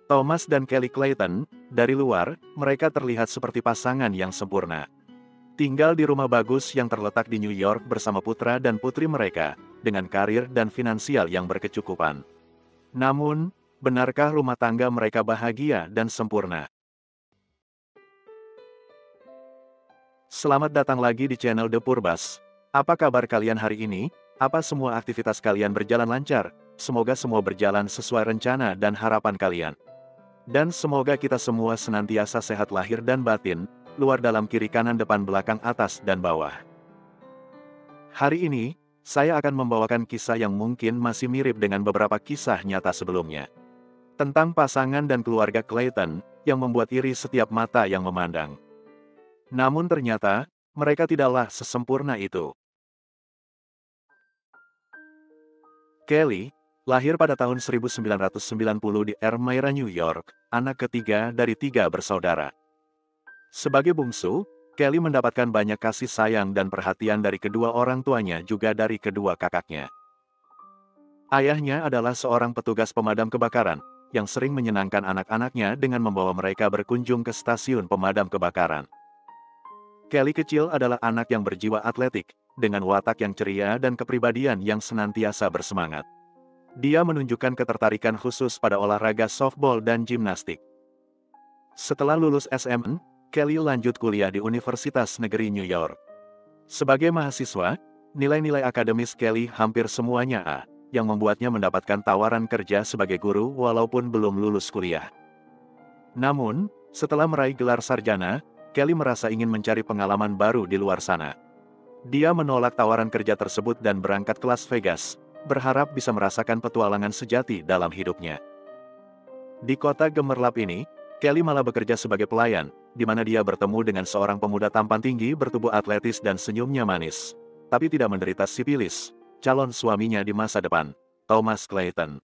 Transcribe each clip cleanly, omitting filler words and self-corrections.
Thomas dan Kelly Clayton, dari luar, mereka terlihat seperti pasangan yang sempurna. Tinggal di rumah bagus yang terletak di New York bersama putra dan putri mereka, dengan karir dan finansial yang berkecukupan. Namun, benarkah rumah tangga mereka bahagia dan sempurna? Selamat datang lagi di channel The Purbas. Apa kabar kalian hari ini? Apa semua aktivitas kalian berjalan lancar? Semoga semua berjalan sesuai rencana dan harapan kalian. Dan semoga kita semua senantiasa sehat lahir dan batin, luar dalam kiri kanan depan belakang atas dan bawah. Hari ini, saya akan membawakan kisah yang mungkin masih mirip dengan beberapa kisah nyata sebelumnya. Tentang pasangan dan keluarga Clayton, yang membuat iri setiap mata yang memandang. Namun ternyata, mereka tidaklah sesempurna itu. Kelly, lahir pada tahun 1990 di Elmira, New York, anak ketiga dari 3 bersaudara. Sebagai bungsu, Kelly mendapatkan banyak kasih sayang dan perhatian dari kedua orang tuanya juga dari kedua kakaknya. Ayahnya adalah seorang petugas pemadam kebakaran, yang sering menyenangkan anak-anaknya dengan membawa mereka berkunjung ke stasiun pemadam kebakaran. Kelly kecil adalah anak yang berjiwa atletik, dengan watak yang ceria dan kepribadian yang senantiasa bersemangat. Dia menunjukkan ketertarikan khusus pada olahraga softball dan gimnastik. Setelah lulus SMA, Kelly lanjut kuliah di Universitas Negeri New York. Sebagai mahasiswa, nilai-nilai akademis Kelly hampir semuanya A, yang membuatnya mendapatkan tawaran kerja sebagai guru walaupun belum lulus kuliah. Namun, setelah meraih gelar sarjana, Kelly merasa ingin mencari pengalaman baru di luar sana. Dia menolak tawaran kerja tersebut dan berangkat ke Las Vegas, berharap bisa merasakan petualangan sejati dalam hidupnya. Di kota gemerlap ini, Kelly malah bekerja sebagai pelayan, di mana dia bertemu dengan seorang pemuda tampan tinggi bertubuh atletis dan senyumnya manis, tapi tidak menderita sifilis, calon suaminya di masa depan, Thomas Clayton.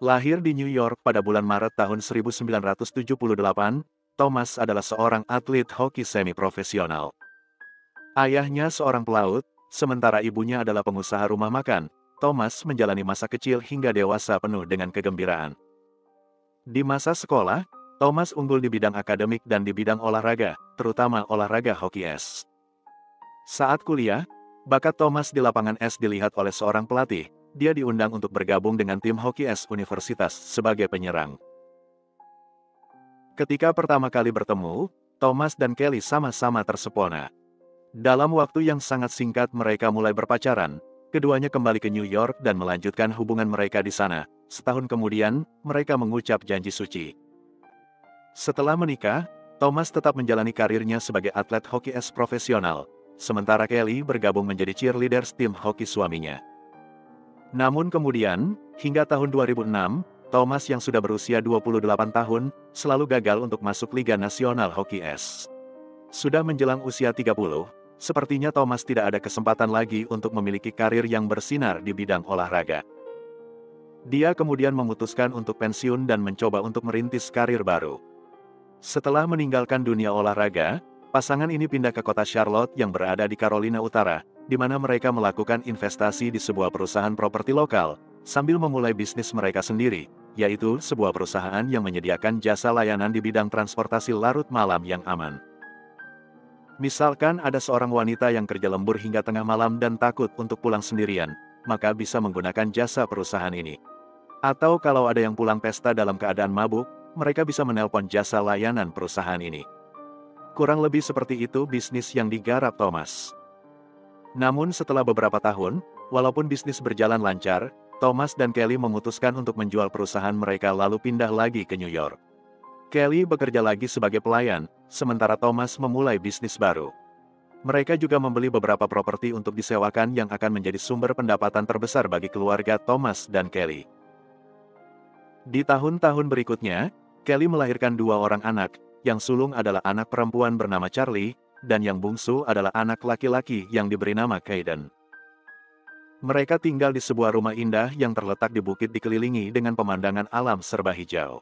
Lahir di New York pada bulan Maret tahun 1978, Thomas adalah seorang atlet hoki semi-profesional. Ayahnya seorang pelaut, sementara ibunya adalah pengusaha rumah makan. Thomas menjalani masa kecil hingga dewasa penuh dengan kegembiraan. Di masa sekolah, Thomas unggul di bidang akademik dan di bidang olahraga, terutama olahraga hoki es. Saat kuliah, bakat Thomas di lapangan es dilihat oleh seorang pelatih. Dia diundang untuk bergabung dengan tim hoki es universitas sebagai penyerang. Ketika pertama kali bertemu, Thomas dan Kelly sama-sama tersepona. Dalam waktu yang sangat singkat mereka mulai berpacaran, keduanya kembali ke New York dan melanjutkan hubungan mereka di sana. Setahun kemudian, mereka mengucap janji suci. Setelah menikah, Thomas tetap menjalani karirnya sebagai atlet hoki es profesional, sementara Kelly bergabung menjadi cheerleaders tim hoki suaminya. Namun kemudian, hingga tahun 2006, Thomas yang sudah berusia 28 tahun, selalu gagal untuk masuk Liga Nasional Hoki Es. Sudah menjelang usia 30, sepertinya Thomas tidak ada kesempatan lagi untuk memiliki karir yang bersinar di bidang olahraga. Dia kemudian memutuskan untuk pensiun dan mencoba untuk merintis karir baru. Setelah meninggalkan dunia olahraga, pasangan ini pindah ke kota Charlotte yang berada di Carolina Utara, di mana mereka melakukan investasi di sebuah perusahaan properti lokal, sambil memulai bisnis mereka sendiri, yaitu sebuah perusahaan yang menyediakan jasa layanan di bidang transportasi larut malam yang aman. Misalkan ada seorang wanita yang kerja lembur hingga tengah malam dan takut untuk pulang sendirian, maka bisa menggunakan jasa perusahaan ini. Atau kalau ada yang pulang pesta dalam keadaan mabuk, mereka bisa menelpon jasa layanan perusahaan ini. Kurang lebih seperti itu bisnis yang digarap Thomas. Namun setelah beberapa tahun, walaupun bisnis berjalan lancar, Thomas dan Kelly memutuskan untuk menjual perusahaan mereka lalu pindah lagi ke New York. Kelly bekerja lagi sebagai pelayan, sementara Thomas memulai bisnis baru. Mereka juga membeli beberapa properti untuk disewakan yang akan menjadi sumber pendapatan terbesar bagi keluarga Thomas dan Kelly. Di tahun-tahun berikutnya, Kelly melahirkan 2 orang anak, yang sulung adalah anak perempuan bernama Charlie, dan yang bungsu adalah anak laki-laki yang diberi nama Caden. Mereka tinggal di sebuah rumah indah yang terletak di bukit dikelilingi dengan pemandangan alam serba hijau.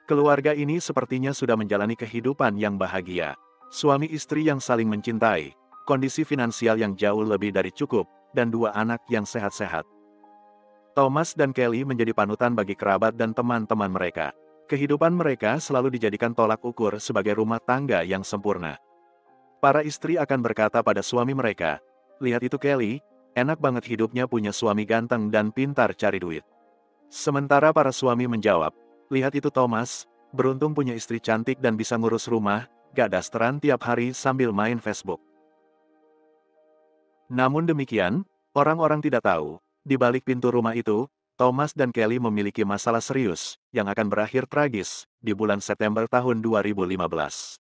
Keluarga ini sepertinya sudah menjalani kehidupan yang bahagia. Suami istri yang saling mencintai, kondisi finansial yang jauh lebih dari cukup, dan 2 anak yang sehat-sehat. Thomas dan Kelly menjadi panutan bagi kerabat dan teman-teman mereka. Kehidupan mereka selalu dijadikan tolak ukur sebagai rumah tangga yang sempurna. Para istri akan berkata pada suami mereka, "Lihat itu Kelly, enak banget hidupnya punya suami ganteng dan pintar cari duit." Sementara para suami menjawab, "Lihat itu Thomas, beruntung punya istri cantik dan bisa ngurus rumah, gak dasteran tiap hari sambil main Facebook." Namun demikian, orang-orang tidak tahu, di balik pintu rumah itu, Thomas dan Kelly memiliki masalah serius, yang akan berakhir tragis, di bulan September tahun 2015.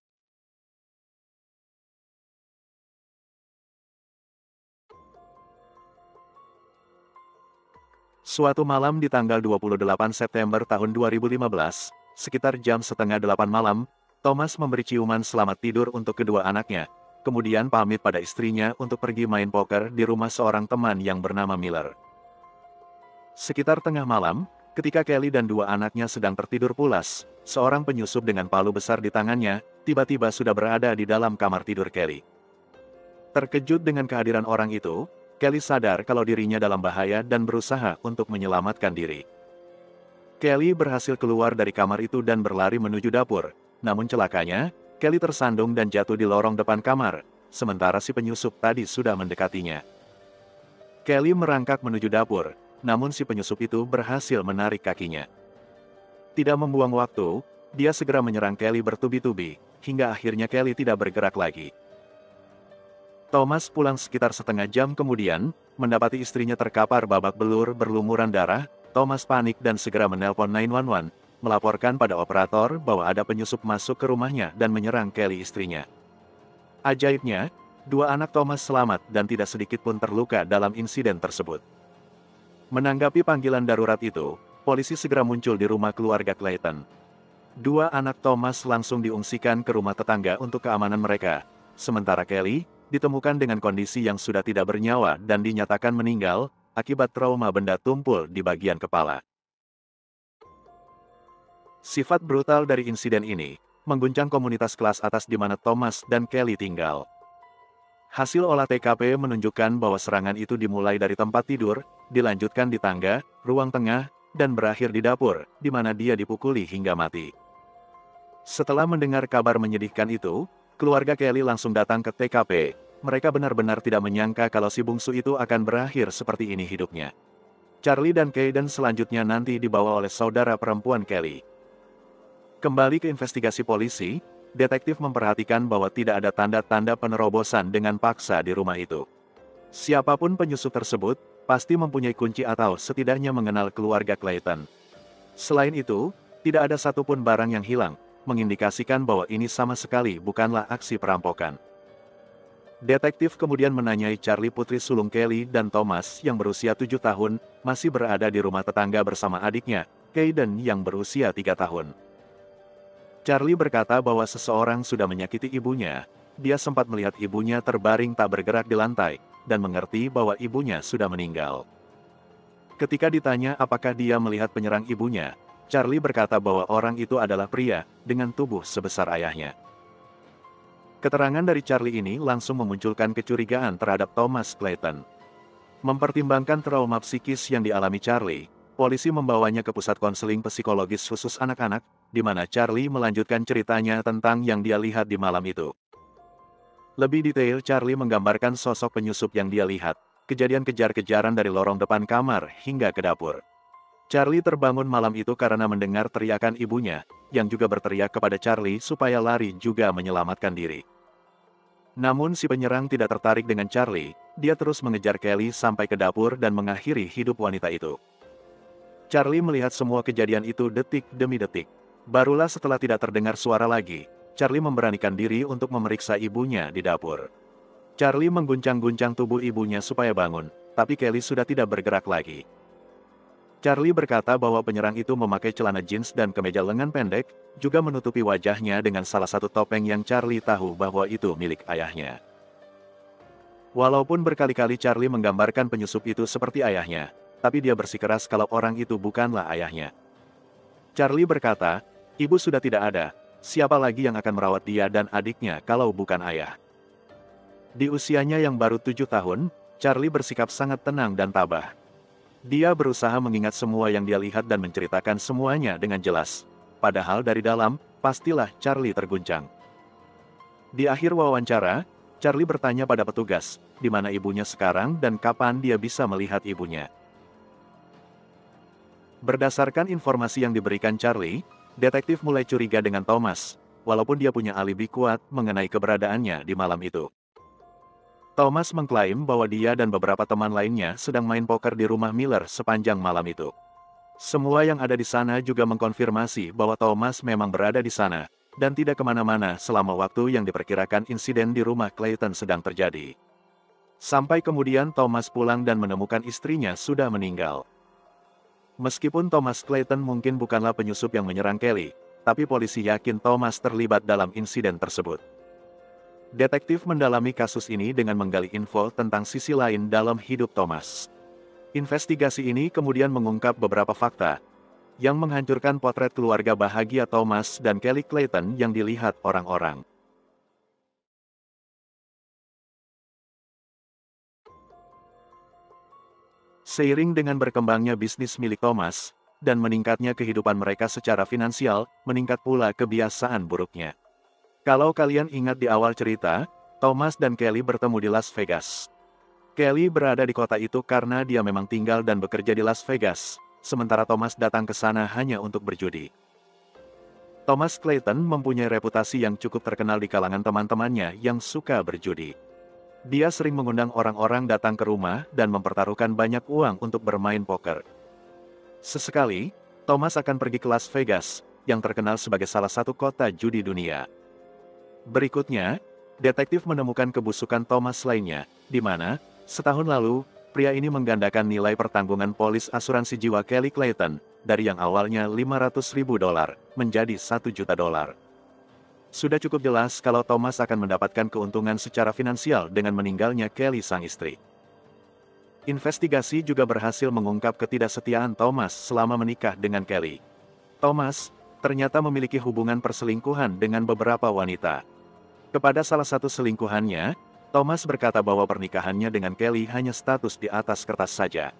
Suatu malam di tanggal 28 September tahun 2015, sekitar jam setengah 8 malam, Thomas memberi ciuman selamat tidur untuk kedua anaknya, kemudian pamit pada istrinya untuk pergi main poker di rumah seorang teman yang bernama Miller. Sekitar tengah malam, ketika Kelly dan dua anaknya sedang tertidur pulas, seorang penyusup dengan palu besar di tangannya, tiba-tiba sudah berada di dalam kamar tidur Kelly. Terkejut dengan kehadiran orang itu, Kelly sadar kalau dirinya dalam bahaya dan berusaha untuk menyelamatkan diri. Kelly berhasil keluar dari kamar itu dan berlari menuju dapur, namun celakanya, Kelly tersandung dan jatuh di lorong depan kamar, sementara si penyusup tadi sudah mendekatinya. Kelly merangkak menuju dapur, namun si penyusup itu berhasil menarik kakinya. Tidak membuang waktu, dia segera menyerang Kelly bertubi-tubi, hingga akhirnya Kelly tidak bergerak lagi. Thomas pulang sekitar setengah jam kemudian, mendapati istrinya terkapar babak belur berlumuran darah. Thomas panik dan segera menelpon 911, melaporkan pada operator bahwa ada penyusup masuk ke rumahnya dan menyerang Kelly istrinya. Ajaibnya, dua anak Thomas selamat dan tidak sedikit pun terluka dalam insiden tersebut. Menanggapi panggilan darurat itu, polisi segera muncul di rumah keluarga Clayton. Dua anak Thomas langsung diungsikan ke rumah tetangga untuk keamanan mereka, sementara Kelly ditemukan dengan kondisi yang sudah tidak bernyawa dan dinyatakan meninggal akibat trauma benda tumpul di bagian kepala. Sifat brutal dari insiden ini mengguncang komunitas kelas atas di mana Thomas dan Kelly tinggal. Hasil olah TKP menunjukkan bahwa serangan itu dimulai dari tempat tidur, dilanjutkan di tangga, ruang tengah, dan berakhir di dapur, di mana dia dipukuli hingga mati. Setelah mendengar kabar menyedihkan itu, keluarga Kelly langsung datang ke TKP. Mereka benar-benar tidak menyangka kalau si bungsu itu akan berakhir seperti ini hidupnya. Charlie dan Caden selanjutnya nanti dibawa oleh saudara perempuan Kelly. Kembali ke investigasi polisi, detektif memperhatikan bahwa tidak ada tanda-tanda penerobosan dengan paksa di rumah itu. Siapapun penyusup tersebut, pasti mempunyai kunci atau setidaknya mengenal keluarga Clayton. Selain itu, tidak ada satupun barang yang hilang, mengindikasikan bahwa ini sama sekali bukanlah aksi perampokan. Detektif kemudian menanyai Charlie putri sulung Kelly dan Thomas yang berusia 7 tahun, masih berada di rumah tetangga bersama adiknya, Caden yang berusia 3 tahun. Charlie berkata bahwa seseorang sudah menyakiti ibunya. Dia sempat melihat ibunya terbaring tak bergerak di lantai, dan mengerti bahwa ibunya sudah meninggal. Ketika ditanya apakah dia melihat penyerang ibunya, Charlie berkata bahwa orang itu adalah pria, dengan tubuh sebesar ayahnya. Keterangan dari Charlie ini langsung memunculkan kecurigaan terhadap Thomas Clayton. Mempertimbangkan trauma psikis yang dialami Charlie, polisi membawanya ke pusat konseling psikologis khusus anak-anak, di mana Charlie melanjutkan ceritanya tentang yang dia lihat di malam itu. Lebih detail, Charlie menggambarkan sosok penyusup yang dia lihat, kejadian kejar-kejaran dari lorong depan kamar hingga ke dapur. Charlie terbangun malam itu karena mendengar teriakan ibunya, yang juga berteriak kepada Charlie supaya lari juga menyelamatkan diri. Namun si penyerang tidak tertarik dengan Charlie, dia terus mengejar Kelly sampai ke dapur dan mengakhiri hidup wanita itu. Charlie melihat semua kejadian itu detik demi detik. Barulah setelah tidak terdengar suara lagi, Charlie memberanikan diri untuk memeriksa ibunya di dapur. Charlie mengguncang-guncang tubuh ibunya supaya bangun, tapi Kelly sudah tidak bergerak lagi. Charlie berkata bahwa penyerang itu memakai celana jeans dan kemeja lengan pendek, juga menutupi wajahnya dengan salah satu topeng yang Charlie tahu bahwa itu milik ayahnya. Walaupun berkali-kali Charlie menggambarkan penyusup itu seperti ayahnya, tapi dia bersikeras kalau orang itu bukanlah ayahnya. Charlie berkata, ibu sudah tidak ada, siapa lagi yang akan merawat dia dan adiknya kalau bukan ayah? Di usianya yang baru 7 tahun, Charlie bersikap sangat tenang dan tabah. Dia berusaha mengingat semua yang dia lihat dan menceritakan semuanya dengan jelas. Padahal dari dalam, pastilah Charlie terguncang. Di akhir wawancara, Charlie bertanya pada petugas, di mana ibunya sekarang dan kapan dia bisa melihat ibunya. Berdasarkan informasi yang diberikan Charlie, detektif mulai curiga dengan Thomas, walaupun dia punya alibi kuat mengenai keberadaannya di malam itu. Thomas mengklaim bahwa dia dan beberapa teman lainnya sedang main poker di rumah Miller sepanjang malam itu. Semua yang ada di sana juga mengkonfirmasi bahwa Thomas memang berada di sana, dan tidak kemana-mana selama waktu yang diperkirakan insiden di rumah Clayton sedang terjadi. Sampai kemudian Thomas pulang dan menemukan istrinya sudah meninggal. Meskipun Thomas Clayton mungkin bukanlah penyusup yang menyerang Kelly, tapi polisi yakin Thomas terlibat dalam insiden tersebut. Detektif mendalami kasus ini dengan menggali info tentang sisi lain dalam hidup Thomas. Investigasi ini kemudian mengungkap beberapa fakta yang menghancurkan potret keluarga bahagia Thomas dan Kelly Clayton yang dilihat orang-orang. Seiring dengan berkembangnya bisnis milik Thomas, dan meningkatnya kehidupan mereka secara finansial, meningkat pula kebiasaan buruknya. Kalau kalian ingat di awal cerita, Thomas dan Kelly bertemu di Las Vegas. Kelly berada di kota itu karena dia memang tinggal dan bekerja di Las Vegas, sementara Thomas datang ke sana hanya untuk berjudi. Thomas Clayton mempunyai reputasi yang cukup terkenal di kalangan teman-temannya yang suka berjudi. Dia sering mengundang orang-orang datang ke rumah dan mempertaruhkan banyak uang untuk bermain poker. Sesekali, Thomas akan pergi ke Las Vegas, yang terkenal sebagai salah satu kota judi dunia. Berikutnya, detektif menemukan kebusukan Thomas lainnya, di mana, setahun lalu, pria ini menggandakan nilai pertanggungan polis asuransi jiwa Kelly Clayton, dari yang awalnya $500.000 menjadi $1 juta. Sudah cukup jelas kalau Thomas akan mendapatkan keuntungan secara finansial dengan meninggalnya Kelly sang istri. Investigasi juga berhasil mengungkap ketidaksetiaan Thomas selama menikah dengan Kelly. Thomas ternyata memiliki hubungan perselingkuhan dengan beberapa wanita. Kepada salah satu selingkuhannya, Thomas berkata bahwa pernikahannya dengan Kelly hanya status di atas kertas saja.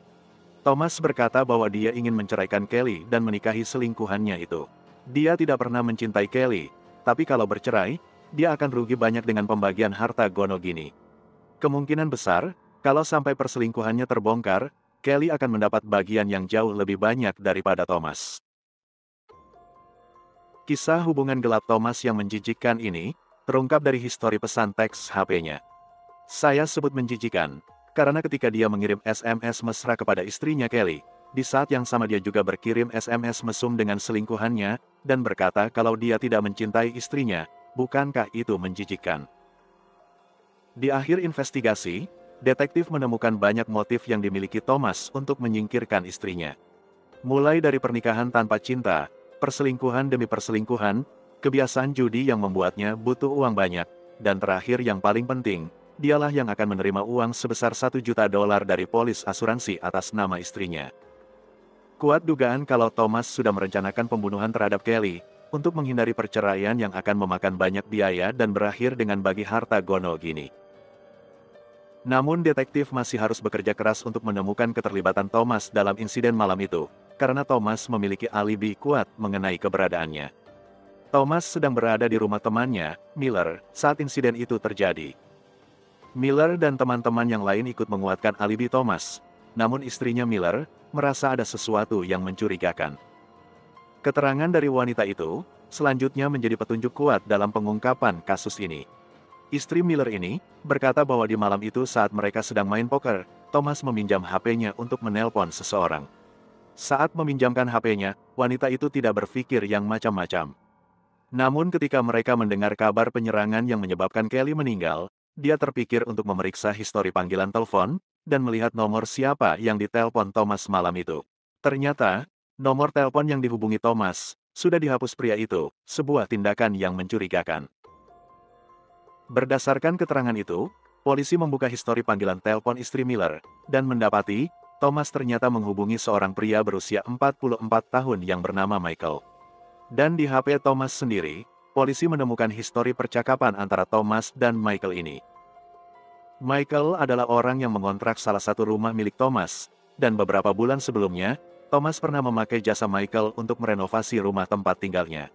Thomas berkata bahwa dia ingin menceraikan Kelly dan menikahi selingkuhannya itu. Dia tidak pernah mencintai Kelly, tapi kalau bercerai, dia akan rugi banyak dengan pembagian harta gono gini. Kemungkinan besar, kalau sampai perselingkuhannya terbongkar, Kelly akan mendapat bagian yang jauh lebih banyak daripada Thomas. Kisah hubungan gelap Thomas yang menjijikkan ini, terungkap dari histori pesan teks HP-nya. Saya sebut menjijikan, karena ketika dia mengirim SMS mesra kepada istrinya Kelly, di saat yang sama dia juga berkirim SMS mesum dengan selingkuhannya, dan berkata kalau dia tidak mencintai istrinya, bukankah itu menjijikkan? Di akhir investigasi, detektif menemukan banyak motif yang dimiliki Thomas untuk menyingkirkan istrinya. Mulai dari pernikahan tanpa cinta, perselingkuhan demi perselingkuhan, kebiasaan judi yang membuatnya butuh uang banyak, dan terakhir yang paling penting, dialah yang akan menerima uang sebesar $1 juta dari polis asuransi atas nama istrinya. Kuat dugaan kalau Thomas sudah merencanakan pembunuhan terhadap Kelly, untuk menghindari perceraian yang akan memakan banyak biaya dan berakhir dengan bagi harta gono gini. Namun detektif masih harus bekerja keras untuk menemukan keterlibatan Thomas dalam insiden malam itu, karena Thomas memiliki alibi kuat mengenai keberadaannya. Thomas sedang berada di rumah temannya, Miller, saat insiden itu terjadi. Miller dan teman-teman yang lain ikut menguatkan alibi Thomas, namun istrinya Miller merasa ada sesuatu yang mencurigakan. Keterangan dari wanita itu selanjutnya menjadi petunjuk kuat dalam pengungkapan kasus ini. Istri Miller ini berkata bahwa di malam itu saat mereka sedang main poker, Thomas meminjam HP-nya untuk menelpon seseorang. Saat meminjamkan HP-nya, wanita itu tidak berpikir yang macam-macam. Namun ketika mereka mendengar kabar penyerangan yang menyebabkan Kelly meninggal, dia terpikir untuk memeriksa histori panggilan telepon, dan melihat nomor siapa yang ditelepon Thomas malam itu. Ternyata, nomor telepon yang dihubungi Thomas, sudah dihapus pria itu, sebuah tindakan yang mencurigakan. Berdasarkan keterangan itu, polisi membuka histori panggilan telepon istri Miller, dan mendapati, Thomas ternyata menghubungi seorang pria berusia 44 tahun yang bernama Michael. Dan di HP Thomas sendiri, polisi menemukan histori percakapan antara Thomas dan Michael ini. Michael adalah orang yang mengontrak salah satu rumah milik Thomas, dan beberapa bulan sebelumnya, Thomas pernah memakai jasa Michael untuk merenovasi rumah tempat tinggalnya.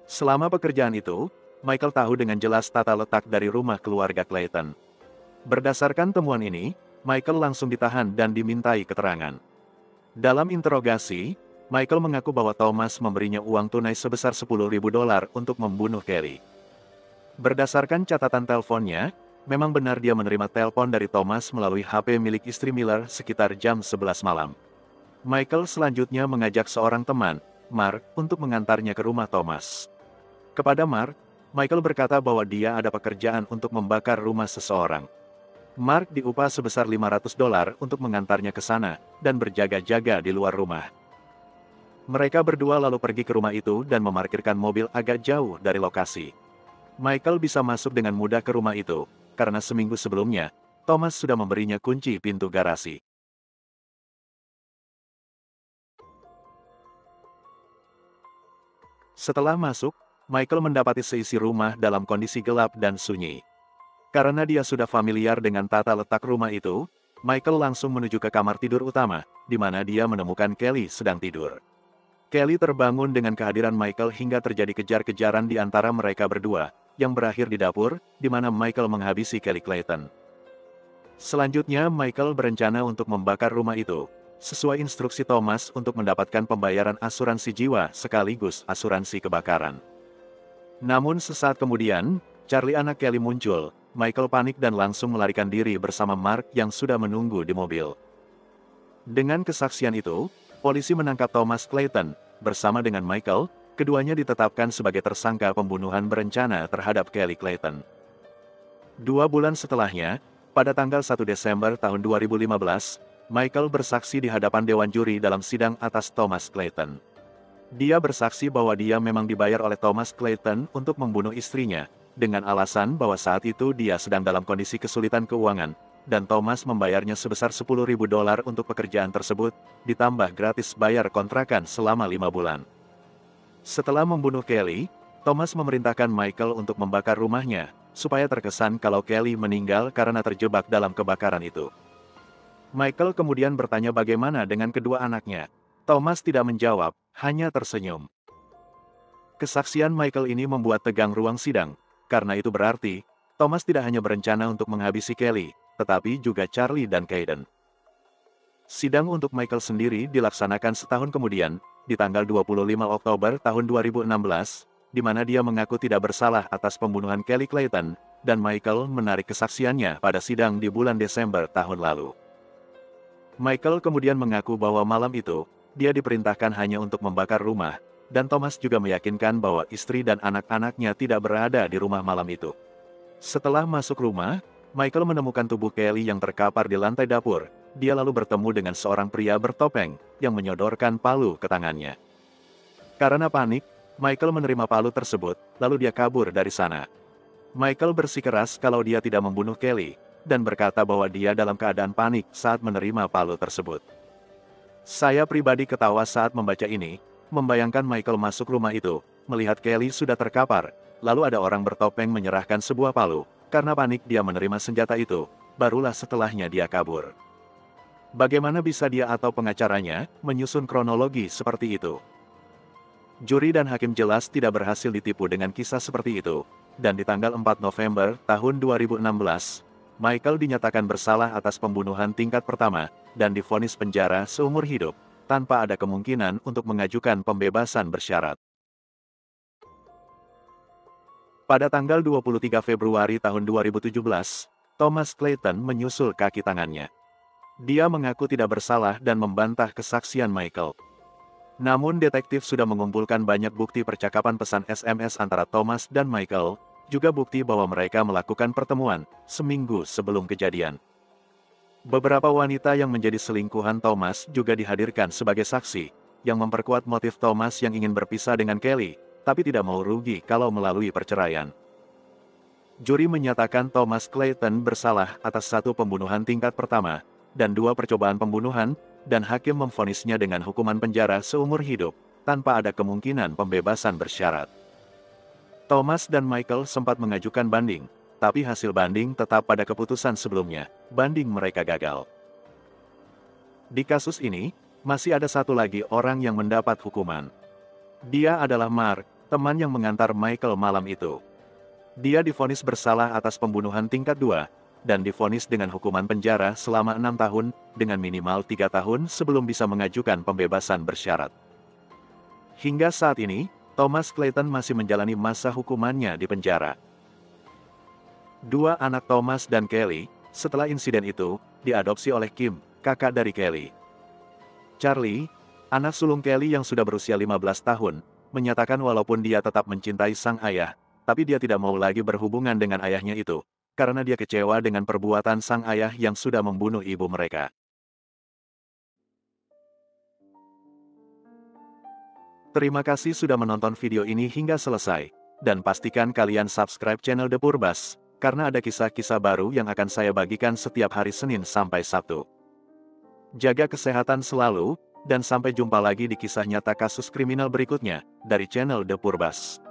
Selama pekerjaan itu, Michael tahu dengan jelas tata letak dari rumah keluarga Clayton. Berdasarkan temuan ini, Michael langsung ditahan dan dimintai keterangan. Dalam interogasi, Michael mengaku bahwa Thomas memberinya uang tunai sebesar $10.000 untuk membunuh Kelly. Berdasarkan catatan teleponnya, memang benar dia menerima telepon dari Thomas melalui HP milik istri Miller sekitar jam 11 malam. Michael selanjutnya mengajak seorang teman, Mark, untuk mengantarnya ke rumah Thomas. Kepada Mark, Michael berkata bahwa dia ada pekerjaan untuk membakar rumah seseorang. Mark diupah sebesar $500 untuk mengantarnya ke sana dan berjaga-jaga di luar rumah. Mereka berdua lalu pergi ke rumah itu dan memarkirkan mobil agak jauh dari lokasi. Michael bisa masuk dengan mudah ke rumah itu, karena seminggu sebelumnya, Thomas sudah memberinya kunci pintu garasi. Setelah masuk, Michael mendapati seisi rumah dalam kondisi gelap dan sunyi. Karena dia sudah familiar dengan tata letak rumah itu, Michael langsung menuju ke kamar tidur utama, di mana dia menemukan Kelly sedang tidur. Kelly terbangun dengan kehadiran Michael hingga terjadi kejar-kejaran di antara mereka berdua, yang berakhir di dapur, di mana Michael menghabisi Kelly Clayton. Selanjutnya, Michael berencana untuk membakar rumah itu, sesuai instruksi Thomas untuk mendapatkan pembayaran asuransi jiwa sekaligus asuransi kebakaran. Namun sesaat kemudian, Charlie anak Kelly muncul. Michael panik dan langsung melarikan diri bersama Mark yang sudah menunggu di mobil. Dengan kesaksian itu, polisi menangkap Thomas Clayton, bersama dengan Michael. Keduanya ditetapkan sebagai tersangka pembunuhan berencana terhadap Kelly Clayton. 2 bulan setelahnya, pada tanggal 1 Desember tahun 2015, Michael bersaksi di hadapan Dewan Juri dalam sidang atas Thomas Clayton. Dia bersaksi bahwa dia memang dibayar oleh Thomas Clayton untuk membunuh istrinya, dengan alasan bahwa saat itu dia sedang dalam kondisi kesulitan keuangan, dan Thomas membayarnya sebesar $10.000 untuk pekerjaan tersebut, ditambah gratis bayar kontrakan selama 5 bulan. Setelah membunuh Kelly, Thomas memerintahkan Michael untuk membakar rumahnya, supaya terkesan kalau Kelly meninggal karena terjebak dalam kebakaran itu. Michael kemudian bertanya bagaimana dengan kedua anaknya. Thomas tidak menjawab, hanya tersenyum. Kesaksian Michael ini membuat tegang ruang sidang, karena itu berarti, Thomas tidak hanya berencana untuk menghabisi Kelly, tetapi juga Charlie dan Kayden. Sidang untuk Michael sendiri dilaksanakan setahun kemudian, di tanggal 25 Oktober tahun 2016, di mana dia mengaku tidak bersalah atas pembunuhan Kelly Clayton, dan Michael menarik kesaksiannya pada sidang di bulan Desember tahun lalu. Michael kemudian mengaku bahwa malam itu, dia diperintahkan hanya untuk membakar rumah, dan Thomas juga meyakinkan bahwa istri dan anak-anaknya tidak berada di rumah malam itu. Setelah masuk rumah, Michael menemukan tubuh Kelly yang terkapar di lantai dapur. Dia lalu bertemu dengan seorang pria bertopeng, yang menyodorkan palu ke tangannya. Karena panik, Michael menerima palu tersebut, lalu dia kabur dari sana. Michael bersikeras kalau dia tidak membunuh Kelly, dan berkata bahwa dia dalam keadaan panik saat menerima palu tersebut. Saya pribadi ketawa saat membaca ini, membayangkan Michael masuk rumah itu, melihat Kelly sudah terkapar, lalu ada orang bertopeng menyerahkan sebuah palu, karena panik dia menerima senjata itu, barulah setelahnya dia kabur. Bagaimana bisa dia atau pengacaranya menyusun kronologi seperti itu? Juri dan hakim jelas tidak berhasil ditipu dengan kisah seperti itu, dan di tanggal 4 November tahun 2016, Michael dinyatakan bersalah atas pembunuhan tingkat pertama, dan divonis penjara seumur hidup, tanpa ada kemungkinan untuk mengajukan pembebasan bersyarat. Pada tanggal 23 Februari tahun 2017, Thomas Clayton menyusul kaki tangannya. Dia mengaku tidak bersalah dan membantah kesaksian Michael. Namun detektif sudah mengumpulkan banyak bukti percakapan pesan SMS antara Thomas dan Michael, juga bukti bahwa mereka melakukan pertemuan seminggu sebelum kejadian. Beberapa wanita yang menjadi selingkuhan Thomas juga dihadirkan sebagai saksi, yang memperkuat motif Thomas yang ingin berpisah dengan Kelly, tapi tidak mau rugi kalau melalui perceraian. Juri menyatakan Thomas Clayton bersalah atas 1 pembunuhan tingkat pertama, dan 2 percobaan pembunuhan, dan hakim memvonisnya dengan hukuman penjara seumur hidup, tanpa ada kemungkinan pembebasan bersyarat. Thomas dan Michael sempat mengajukan banding, tapi hasil banding tetap pada keputusan sebelumnya, banding mereka gagal. Di kasus ini, masih ada satu lagi orang yang mendapat hukuman. Dia adalah Mark, teman yang mengantar Michael malam itu. Dia divonis bersalah atas pembunuhan tingkat 2, dan divonis dengan hukuman penjara selama 6 tahun, dengan minimal 3 tahun sebelum bisa mengajukan pembebasan bersyarat. Hingga saat ini, Thomas Clayton masih menjalani masa hukumannya di penjara. Dua anak Thomas dan Kelly, setelah insiden itu, diadopsi oleh Kim, kakak dari Kelly. Charlie, anak sulung Kelly yang sudah berusia 15 tahun, menyatakan walaupun dia tetap mencintai sang ayah, tapi dia tidak mau lagi berhubungan dengan ayahnya itu, karena dia kecewa dengan perbuatan sang ayah yang sudah membunuh ibu mereka. Terima kasih sudah menonton video ini hingga selesai, dan pastikan kalian subscribe channel The Purbas, karena ada kisah-kisah baru yang akan saya bagikan setiap hari Senin sampai Sabtu. Jaga kesehatan selalu, dan sampai jumpa lagi di kisah nyata kasus kriminal berikutnya, dari channel The Purbas.